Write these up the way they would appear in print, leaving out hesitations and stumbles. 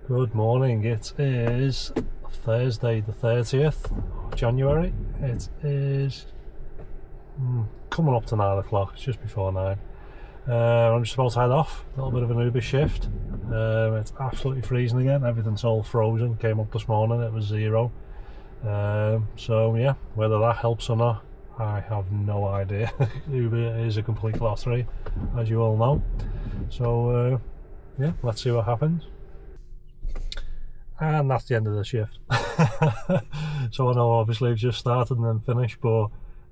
Good morning, it is Thursday the 30th of January. It is coming up to 9 o'clock, it's just before 9. I'm just about to head off, a little bit of an Uber shift. It's absolutely freezing again, everything's all frozen. Came up this morning, it was 0. So yeah, whether that helps or not, I have no idea. Uber is a complete lottery, as you all know. So yeah, let's see what happens. And that's the end of the shift. So I know obviously I've just started and then finished, but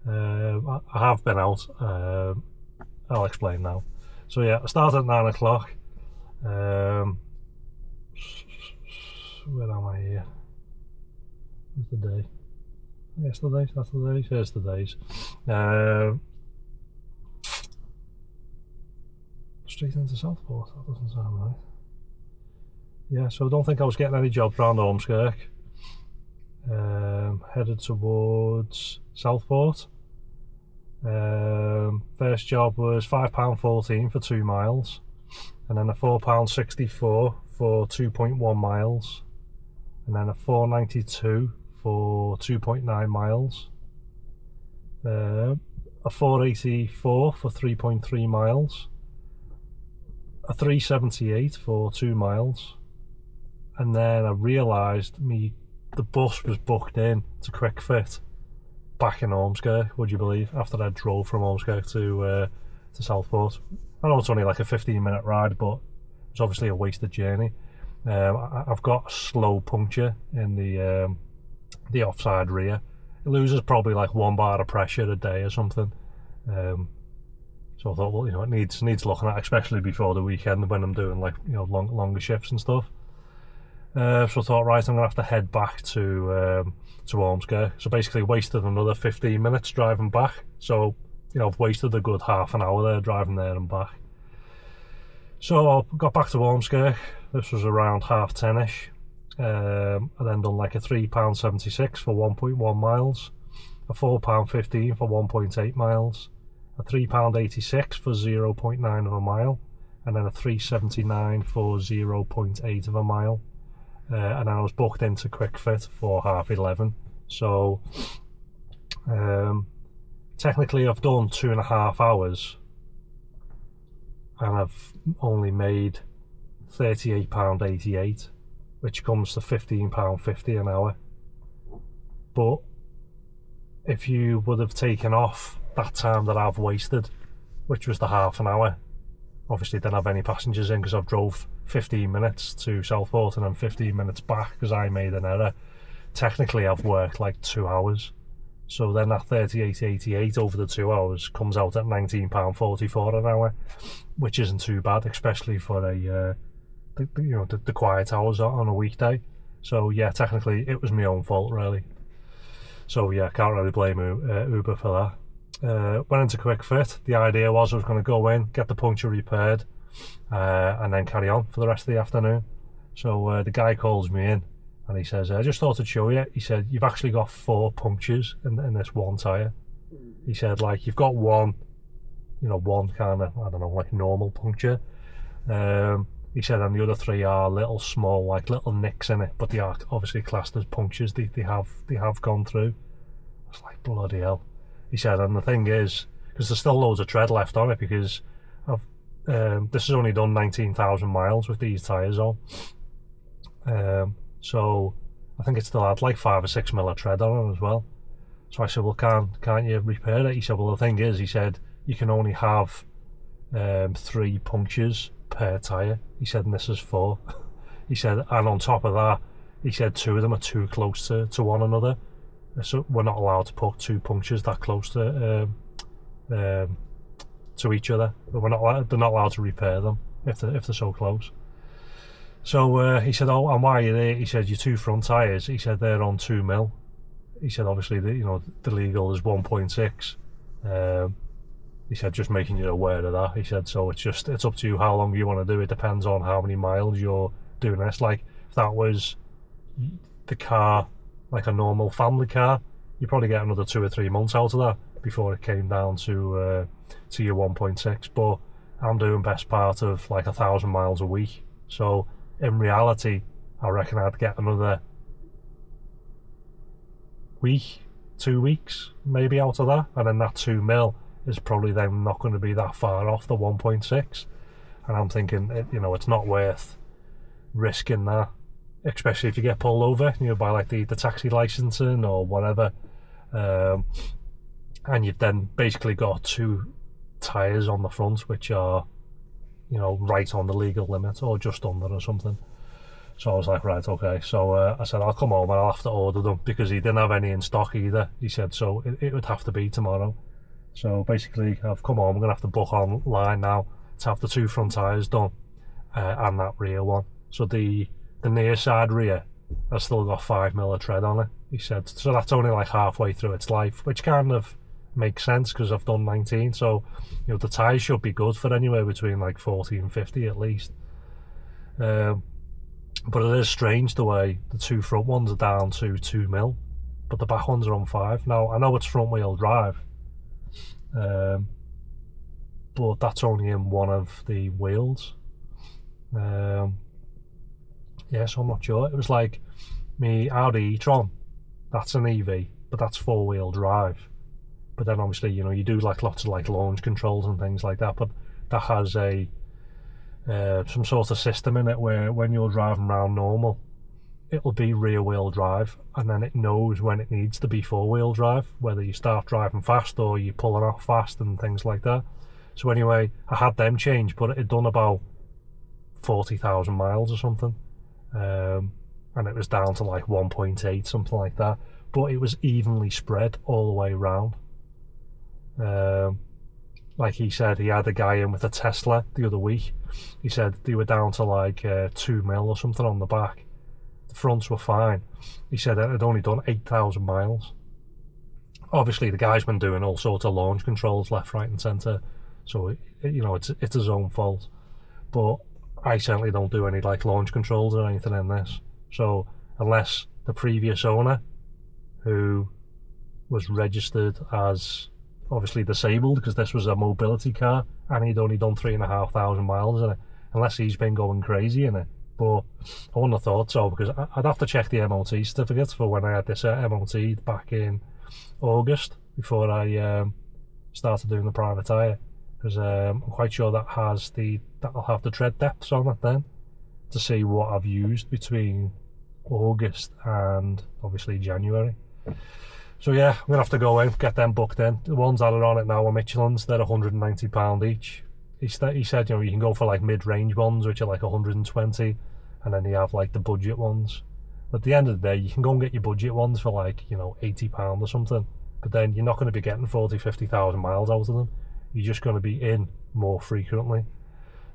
I have been out. I'll explain now. So yeah, I started at 9 o'clock. Where am I here? Where's the day? Yesterday, Saturday, here's the days. Straight into Southport, that doesn't sound right. Yeah, so I don't think I was getting any jobs around Ormskirk. Headed towards Southport. First job was £5.14 for 2 miles, and then a £4.64 for 2.1 miles, and then a £4.92 for 2.9 miles, a £4.84 for 3.3 miles, a £3.78 for 2 miles. And then I realised the bus was booked in to Quick Fit back in Ormskirk, would you believe, after I drove from Ormskirk to Southport. I know it's only like a 15-minute ride, but it's obviously a wasted journey. I've got a slow puncture in the offside rear. It loses probably like 1 bar of pressure a day or something. So I thought, well, it needs looking at, especially before the weekend when I'm doing like longer shifts and stuff. So I thought, right, I'm gonna have to head back to Ormskirk. So basically wasted another 15 minutes driving back. So I've wasted a good half an hour there driving there and back. So I got back to Ormskirk. This was around 10:30ish. I then done like a £3.76 for 1.1 miles, a £4.15 for 1.8 miles, a £3.86 for 0.9 of a mile, and then a £3.79 for 0.8 of a mile. And then I was booked into Quick Fit for 11:30. So technically I've done 2.5 hours and I've only made £38.88, which comes to £15.50 an hour. But if you would have taken off that time that I've wasted, which was the half an hour, obviously didn't have any passengers in because I've drove 15 minutes to Southport and then 15 minutes back because I made an error. Technically I've worked like 2 hours, so then that 38.88 over the 2 hours comes out at £19.44 an hour, which isn't too bad, especially for the quiet hours on a weekday. So yeah, technically it was my own fault really. So yeah, can't really blame Uber for that. Went into Quick Fit. The idea was I was going to go in, get the puncture repaired, and then carry on for the rest of the afternoon. So the guy calls me in and he says, I just thought I'd show you. He said, you've actually got 4 punctures in this one tyre. He said, like, you've got one kind of, I don't know, like normal puncture. He said, and the other 3 are little small, like little nicks in it, but they are obviously classed as punctures. They have gone through. I was like, bloody hell. He said, and the thing is, because there's still loads of tread left on it, because this has only done 19,000 miles with these tyres on. So I think it still had like 5 or 6 mil of tread on it as well. So I said, well, can't you repair it? He said, well, the thing is, he said, you can only have 3 punctures per tyre. He said, and this is 4. He said, and on top of that, he said 2 of them are too close to one another. So we're not allowed to put 2 punctures that close to each other. They're not allowed to repair them if they're so close. So he said, oh, and why are you there? He said, your 2 front tyres, he said, they're on 2 mil. He said, obviously, the legal is 1.6. He said, just making you aware of that. He said, so it's up to you how long you want to do. It depends on how many miles you're doing this. Like, if that was the car, like a normal family car, you probably get another 2 or 3 months out of that before it came down to your 1.6. But I'm doing best part of like 1,000 miles a week, so in reality I reckon I'd get another week, 2 weeks maybe out of that, and then that 2 mil is probably then not going to be that far off the 1.6, and I'm thinking, you know, it's not worth risking that, especially if you get pulled over, you know, by like the taxi licensing or whatever, and you've then basically got 2 tyres on the front which are, you know, right on the legal limit or just under or something. So I was like, right, okay. So I said, I'll come home and I'll have to order them, because he didn't have any in stock either. He said, so it would have to be tomorrow. So basically, I've come home, I'm going to have to book online now to have the 2 front tyres done, and that rear one. So the near side rear has still got 5 mil of tread on it, he said. So that's only like halfway through its life, which kind of makes sense because I've done 19. So, you know, the tyres should be good for anywhere between like 40 and 50 at least. But it is strange the way the 2 front ones are down to 2 mil, but the back ones are on 5. Now, I know it's front wheel drive, but that's only in one of the wheels. Yeah, so I'm not sure. It was like me Audi e-tron, that's an EV, but that's 4-wheel drive. But then obviously, you know, you do like lots of like launch controls and things like that, but that has a some sort of system in it where when you're driving around normal, it'll be rear wheel drive, and then it knows when it needs to be 4-wheel drive, whether you start driving fast or you're pulling off fast and things like that. So anyway, I had them changed, but it had done about 40,000 miles or something, and it was down to like 1.8, something like that, but it was evenly spread all the way around. Like he said, he had a guy in with a Tesla the other week. He said they were down to like 2 mil or something on the back. The fronts were fine. He said it had only done 8,000 miles. Obviously, the guy's been doing all sorts of launch controls left, right, and centre, so you know, it's his own fault. But I certainly don't do any like launch controls or anything in this. So unless the previous owner, who was registered as obviously disabled because this was a mobility car and he'd only done 3,500 miles in it, unless he's been going crazy in it. But I wouldn't have thought so, because I'd have to check the MOT certificate for when I had this MOT back in August, before I started doing the private tyre, because I'm quite sure that'll have the tread depths on it then, to see what I've used between August and obviously January. So yeah, I'm going to have to go in, get them booked in. The ones that are on it now are Michelin's, they're £190 each. He said, you know, you can go for like mid-range ones, which are like 120, and then you have like the budget ones. But at the end of the day, you can go and get your budget ones for like, you know, £80 or something, but then you're not going to be getting 40-50,000 miles out of them. You're just going to be in more frequently.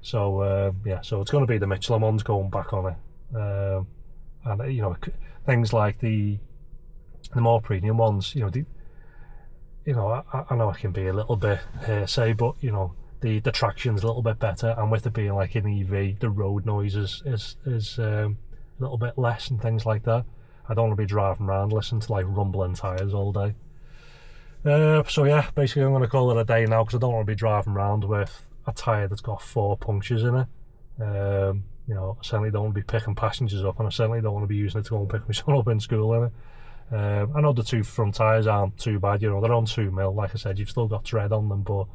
So yeah, so it's going to be the Michelin ones going back on it. And you know, things like the more premium ones, you know, I know it can be a little bit hearsay, but you know, the traction's a little bit better, and with it being like an EV, the road noise is a little bit less and things like that. I don't want to be driving around listening to like rumbling tyres all day. So yeah, basically I'm going to call it a day now, because I don't want to be driving around with a tyre that's got 4 punctures in it. You know, I certainly don't want to be picking passengers up, and I certainly don't want to be using it to go and pick my son up in school in it. I know the 2 front tyres aren't too bad, you know, they're on 2 mil, like I said, you've still got tread on them, but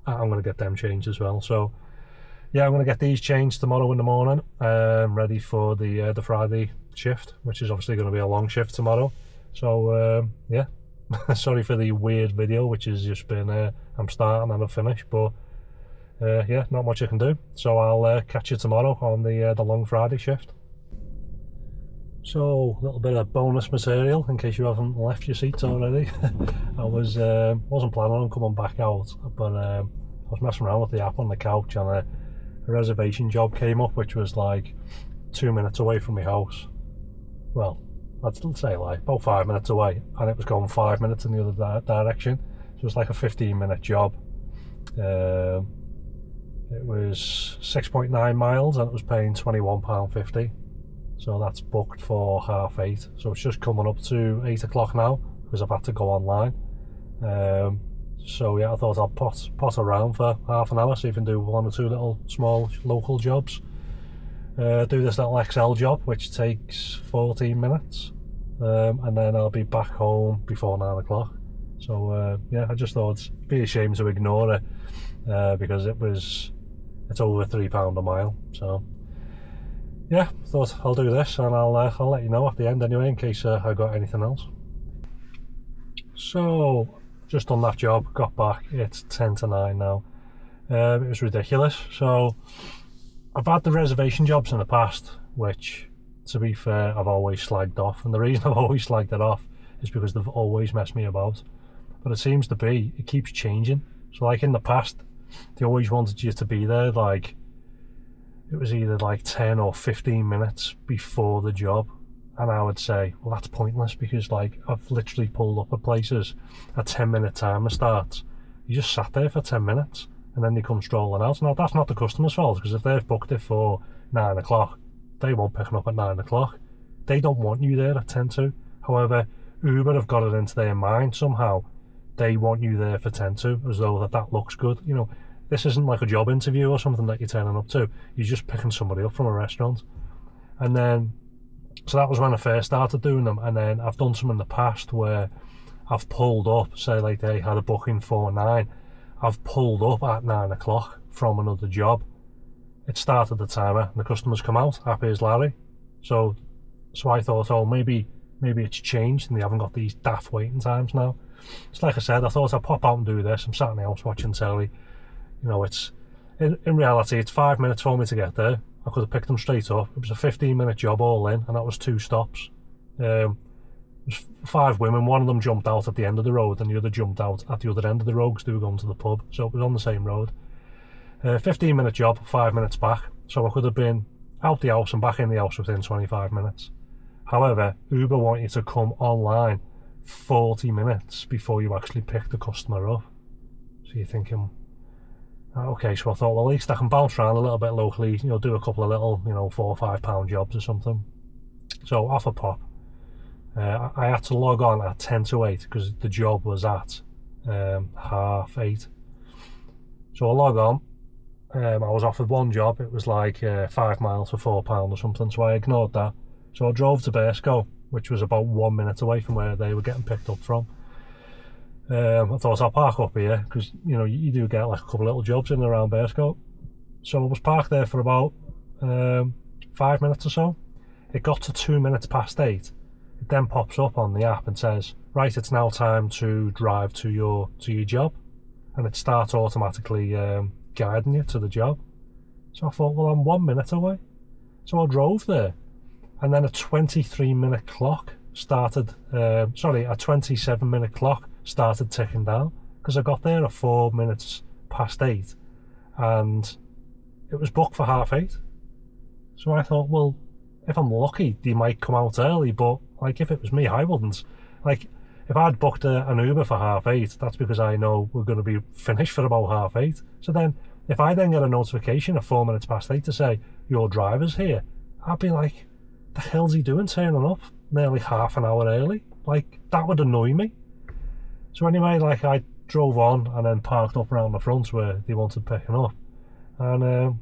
I'm going to get them changed as well. So yeah, I'm going to get these changed tomorrow in the morning, ready for the Friday shift, which is obviously going to be a long shift tomorrow. So yeah, sorry for the weird video, which has just been I'm starting and I'm finished, but yeah, not much I can do. So I'll catch you tomorrow on the long Friday shift. So a little bit of bonus material in case you haven't left your seats already. I wasn't planning on coming back out, but I was messing around with the app on the couch, and a reservation job came up, which was like 2 minutes away from my house. Well, I'd still say like about 5 minutes away, and it was going 5 minutes in the other direction. So it was like a 15-minute job. It was 6.9 miles, and it was paying £21.50. So that's booked for 8:30. So it's just coming up to 8 o'clock now, because I've had to go online. So yeah, I thought I'll pot around for half an hour, see if I can do 1 or 2 little small local jobs. do this little XL job, which takes 14 minutes, and then I'll be back home before 9 o'clock. So yeah, I just thought it'd be a shame to ignore it, because it's over £3 a mile. So yeah, thought I'll do this, and I'll let you know at the end anyway, in case I got anything else. So just done that job, got back, it's 10 to 9 now. It was ridiculous. So I've had the reservation jobs in the past, which, to be fair, I've always slagged off, and the reason I've always slagged it off is because they've always messed me about. But it seems to be, it keeps changing. So like in the past, they always wanted you to be there, like, it was either like 10 or 15 minutes before the job. And I would say, well, that's pointless, because like I've literally pulled up at places a 10-minute timer starts. You just sat there for 10 minutes and then they come strolling out. Now that's not the customer's fault, because if they've booked it for 9 o'clock, they won't pick it up at 9 o'clock. They don't want you there at 10 to. However, Uber have got it into their mind somehow. They want you there for 10 to, as though that looks good. You know, this isn't like a job interview or something that you're turning up to. You're just picking somebody up from a restaurant. And then, so that was when I first started doing them. And then I've done some in the past where I've pulled up, say like they had a booking for 9. I've pulled up at 9 o'clock from another job. It started the timer and the customers come out, happy as Larry. So I thought, oh, maybe it's changed and they haven't got these daft waiting times now. It's like I said, I thought I'd pop out and do this. I'm sat in the house watching telly. You know, it's in reality, it's 5 minutes for me to get there. I could have picked them straight up. It was a 15-minute job all in, and that was 2 stops. There was 5 women. One of them jumped out at the end of the road, and the other jumped out at the other end of the road because they were going to the pub. So it was on the same road. 15-minute job, 5 minutes back. So I could have been out the house and back in the house within 25 minutes. However, Uber want you to come online 40 minutes before you actually pick the customer up. So you're thinking, okay, so I thought, well, at least I can bounce around a little bit locally, you know, do a couple of little, you know, £4 or £5 jobs or something. So off a pop. I had to log on at 10 to 8 because the job was at 8:30. So I log on. I was offered one job. It was like 5 miles for £4 or something, so I ignored that. So I drove to Bearscough, which was about 1 minute away from where they were getting picked up from. I thought I'll park up here because, you know, you do get like a couple of little jobs in and around Bearscough. So I was parked there for about 5 minutes or so. It got to 2 minutes past 8. It then pops up on the app and says, right, it's now time to drive to your job, and it starts automatically guiding you to the job. So I thought, well, I'm 1 minute away. So I drove there, and then a 23-minute clock started, a 27-minute clock started ticking down, because I got there at 4 minutes past 8 and it was booked for 8:30. So I thought, well, if I'm lucky they might come out early, but like if it was me, I wouldn't. Like if I'd booked an Uber for 8:30, that's because I know we're going to be finished for about 8:30. So then if I then get a notification at 4 minutes past 8 to say your driver's here, I'd be like, the hell's he doing turning up nearly half an hour early? Like that would annoy me. So anyway, like I drove on and then parked up around the front where they wanted picking up, and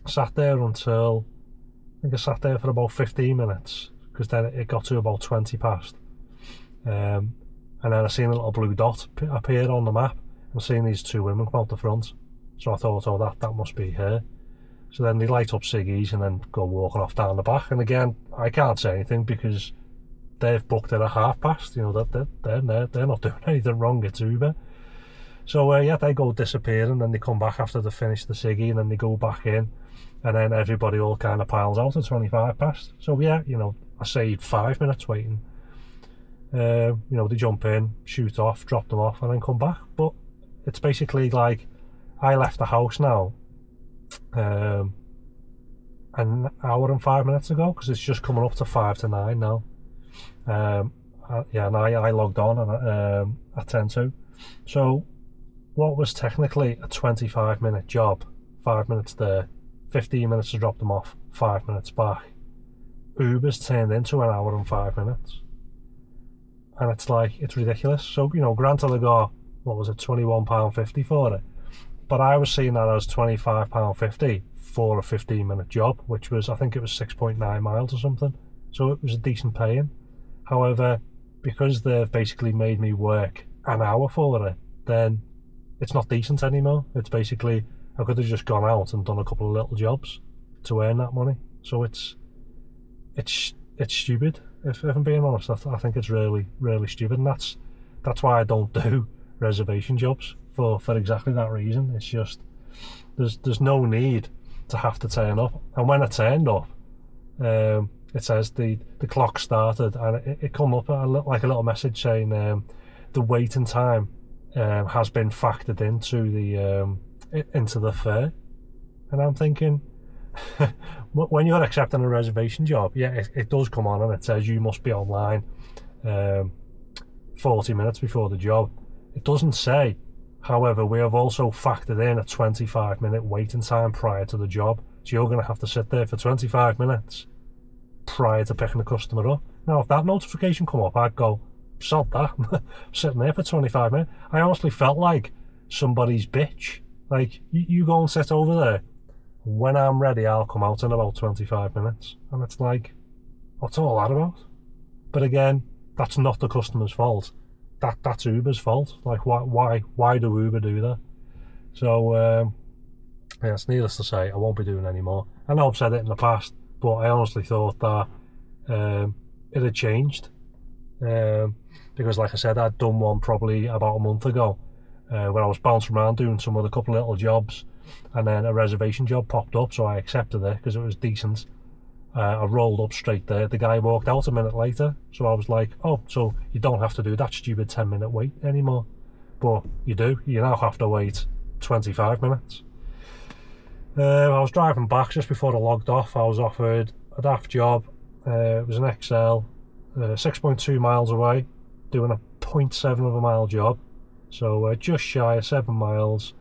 sat there until, I think I sat there for about 15 minutes, because then it got to about 20 past, and then I seen a little blue dot appear on the map. I seen these 2 women come out the front, so I thought, oh, that must be her. So then they light up ciggies and then go walking off down the back, and again I can't say anything because they've booked it at past. You know, they're not doing anything wrong, it's Uber. So yeah, they go disappearing, then they come back after they finish the ciggy, and then they go back in, and then everybody all kind of piles out at 25 past. So yeah, you know, I saved 5 minutes waiting. You know, they jump in, shoot off, drop them off, and then come back. But it's basically like I left the house now an hour and 5 minutes ago, because it's just coming up to 5 to 9 now. Yeah, and I logged on at 10 to. So what was technically a 25-minute job, 5 minutes there, 15 minutes to drop them off, 5 minutes back, Uber's turned into an hour and 5 minutes. And it's like, it's ridiculous. So, you know, granted I got, what was it, £21.50 for it, but I was seeing that as £25.50 for a 15-minute job, which was, I think it was 6.9 miles or something. So it was a decent paying. However, because they've basically made me work an hour for it, then it's not decent anymore. It's basically, I could have just gone out and done a couple of little jobs to earn that money. So it's stupid. If I'm being honest, I think it's really, really stupid, and that's why I don't do reservation jobs for exactly that reason. It's just there's no need to have to turn up. And when I turned up, it says the clock started, and it come up like a little message saying the waiting time has been factored into the fare. And I'm thinking, when you're accepting a reservation job, yeah, it does come on and it says you must be online 40 minutes before the job. It doesn't say, however, we have also factored in a 25-minute waiting time prior to the job. So you're going to have to sit there for 25 minutes prior to picking the customer up. Now, if that notification come up, I'd go, sod that. I'm sitting there for 25 minutes. I honestly felt like somebody's bitch. Like, you go and sit over there. When I'm ready, I'll come out in about 25 minutes. And it's like, what's all that about? But again, that's not the customer's fault. That's Uber's fault. Like, why do Uber do that? So, yeah, it's needless to say, I won't be doing any more. I know I've said it in the past, but I honestly thought that it had changed. Because, like I said, I'd done one probably about a month ago, where I was bouncing around doing some other couple of little jobs, and then a reservation job popped up, so I accepted it because it was decent. I rolled up straight there. The guy walked out a minute later, so I was like, oh, so you don't have to do that stupid 10-minute wait anymore. But you do. You now have to wait 25 minutes. I was driving back just before I logged off. I was offered a daft job. It was an XL, 6.2 miles away, doing a 0.7 of a mile job. So just shy of 7 miles,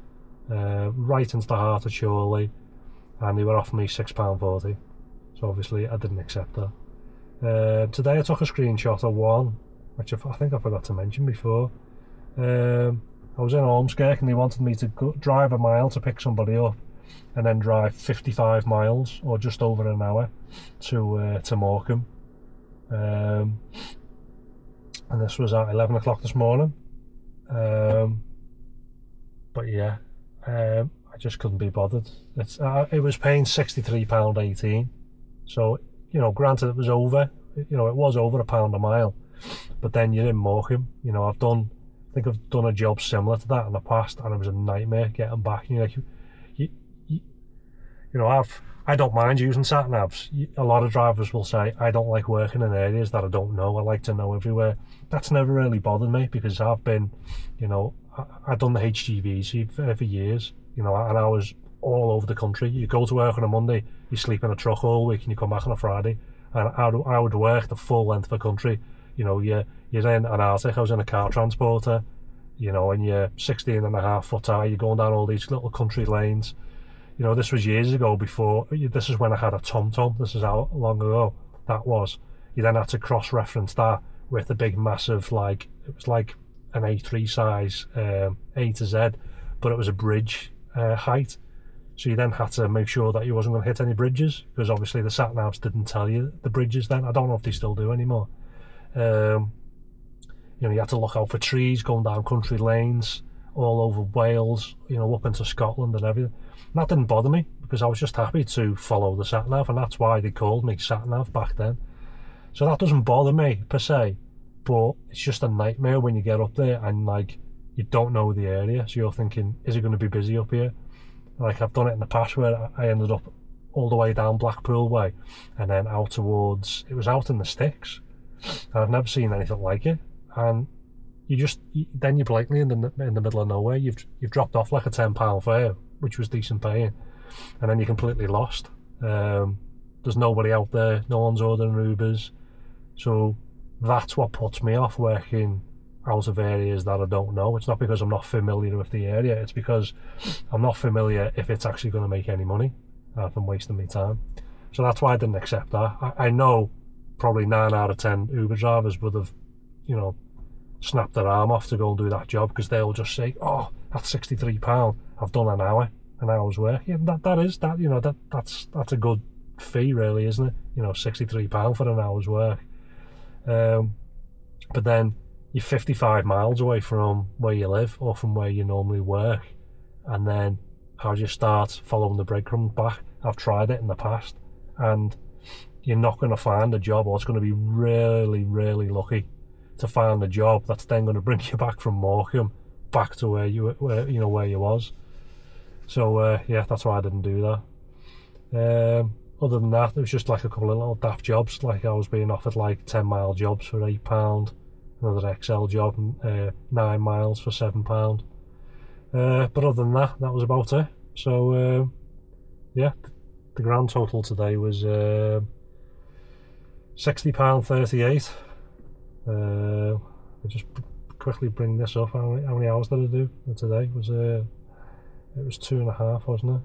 right into the heart of Chorley, and they were offering me £6.40. So obviously I didn't accept that. Today I took a screenshot of one, which I think I forgot to mention before. I was in Ormskirk and they wanted me to drive a mile to pick somebody up, and then drive 55 miles, or just over an hour, to Morecambe. And this was at 11 o'clock this morning. But yeah, I just couldn't be bothered. It was paying £63.18. So, you know, granted it was over, it was over £1 a mile, but then you're in Morecambe. You know, I think I've done a job similar to that in the past, and it was a nightmare getting back. You know, I don't mind using sat navs. A lot of drivers will say, I don't like working in areas that I don't know. I like to know everywhere. That's never really bothered me, because I've been, I've done the HGVs for years, and I was all over the country. You go to work on a Monday, you sleep in a truck all week, and you come back on a Friday. And I would work the full length of the country. You're in an Arctic. I was in a car transporter, and you're 16.5 foot high. You're going down all these little country lanes. This was years ago. Before this is when I had a tom-tom. This is how long ago that was. You then had to cross-reference that with a big massive, it was like an A3 size A to Z, but it was a bridge height. So you then had to make sure that you wasn't going to hit any bridges, because obviously the sat navs didn't tell you the bridges then. I don't know if they still do anymore. You had to look out for trees going down country lanes all over Wales, up into Scotland and everything. And that didn't bother me, because I was just happy to follow the sat nav, and that's why they called me sat nav back then. So that doesn't bother me per se, but it's just a nightmare when you get up there and you don't know the area, so you're thinking, is it going to be busy up here? I've done it in the past where I ended up all the way down Blackpool way, and then out towards, it was out in the sticks, and I've never seen anything like it. And then you're blatantly in the middle of nowhere. You've dropped off like a £10 fare, which was decent paying, and then you're completely lost. There's nobody out there, no one's ordering Ubers, so that's what puts me off working out of areas that I don't know. It's not because I'm not familiar with the area, it's because I'm not familiar if it's actually going to make any money. I've been wasting my time. So that's why I didn't accept that. I know probably 9 out of 10 Uber drivers would have, snapped their arm off to go and do that job, because they'll just say, oh, that's £63, I've done an hour. an hour's work. Yeah, that's a good fee, really, isn't it? £63 for an hour's work. But then you're 55 miles away from where you live or from where you normally work, and then how do you start following the breadcrumbs back? I've tried it in the past, and you're not going to find a job, or it's going to be really, really lucky to find a job that's then going to bring you back from Morecambe back to where you was. So yeah, that's why I didn't do that. Other than that, it was just like a couple of little daft jobs. Like I was being offered like 10-mile jobs for £8, another XL job 9 miles for £7. But other than that, that was about it. So yeah, the grand total today was £60.38. I'll just quickly bring this up. How many hours did I do today? It was 2.5, wasn't it?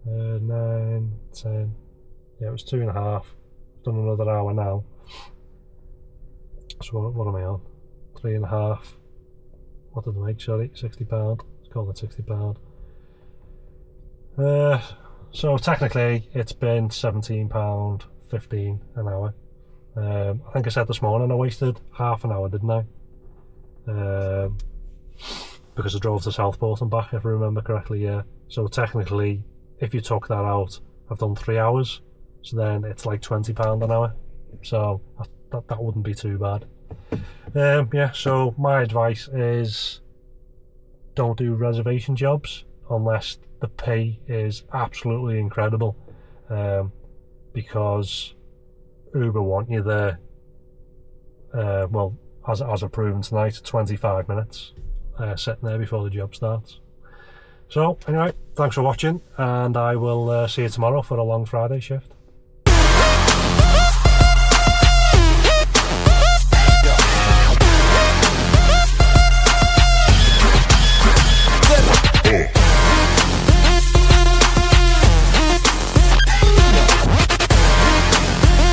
9, 10. Yeah, it was 2.5. I've done another hour now. So what am I on? 3.5. What did I make? Sorry, £60. Let's call it £60. So technically it's been £17.15 an hour. I think I said this morning I wasted half an hour, didn't I? Because I drove to Southport and back, if I remember correctly, yeah. So technically, if you took that out, I've done 3 hours. So then it's like £20 an hour. So that wouldn't be too bad. Yeah, so my advice is don't do reservation jobs unless the pay is absolutely incredible. Because Uber want you there, well, as I've proven tonight, 25 minutes sitting there before the job starts. So anyway, thanks for watching, and I will see you tomorrow for a long Friday shift.